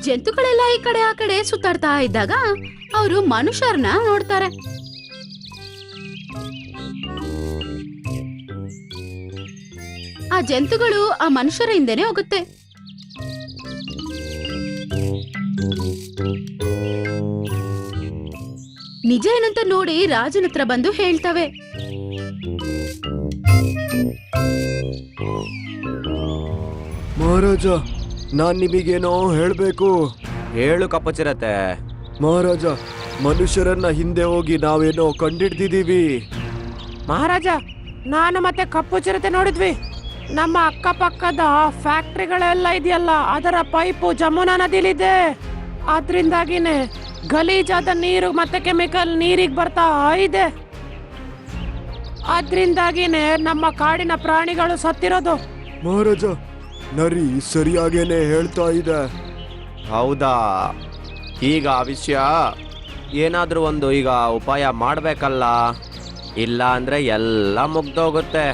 ಜಂತುಗಳೆಲ್ಲ ಈ ಕಡೆ ಆ ಕಡೆ ಸುತ್ತಾಡ್ತಾ ಇದ್ದಾಗ ಅವರು ಮನುಷ್ಯರನ್ನ ನೋಡ್ತಾರೆ. ಆ ಜಂತುಗಳು ಆ ಮನುಷ್ಯರ ಹಿಂದೆನೆ ಹೋಗುತ್ತೆ. ನಿಜ ಏನಂತ ನೋಡಿ ರಾಜನ ಹತ್ರ ಬಂದು ಹೇಳ್ತವೆ. ಮಹಾರಾಜ, ನಾನ್ ನಿಮಗೇನೋ ಹೇಳ್ಬೇಕು. ಹೇಳು ಕಪ್ಪಚಿರತೆ. ಮಹಾರಾಜ, ಮನುಷ್ಯರನ್ನ ಹಿಂದೆ ಹೋಗಿ ನಾವೇನೋ ಕಂಡಿಡ್ದಿದೀವಿ. ಮಹಾರಾಜ, ನಾನು ಮತ್ತೆ ಕಪ್ಪು ಚಿರತೆ ನೋಡಿದ್ವಿ. ನಮ್ಮ ಅಕ್ಕಪಕ್ಕದ ಫ್ಯಾಕ್ಟ್ರಿಗಳೆಲ್ಲ ಇದೆಯಲ್ಲ, ಅದರ ಪೈಪು ಜಮುನಾ ನದಿಲಿದೆ. ಅದ್ರಿಂದಾಗಿನೇ ಗಲೀಜಾದ ನೀರು ಮತ್ತೆ ಕೆಮಿಕಲ್ ನೀರಿಗೆ ಬರ್ತಾ ಇದೆ. ಅದ್ರಿಂದಾಗಿನೇ ನಮ್ಮ ಕಾಡಿನ ಪ್ರಾಣಿಗಳು ಸತ್ತಿರೋದು. ಮಹಾರಾಜ, ನರಿ ಸರಿಯಾಗೇನೆ ಹೇಳ್ತಾ ಇದೆ. ಹೌದಾ? ಈಗ ಆ ವಿಷಯ ಏನಾದ್ರೂ ಒಂದು ಈಗ ಉಪಾಯ ಮಾಡ್ಬೇಕಲ್ಲ, ಇಲ್ಲ ಅಂದ್ರೆ ಎಲ್ಲ ಮುಗ್ದೋಗುತ್ತೆ.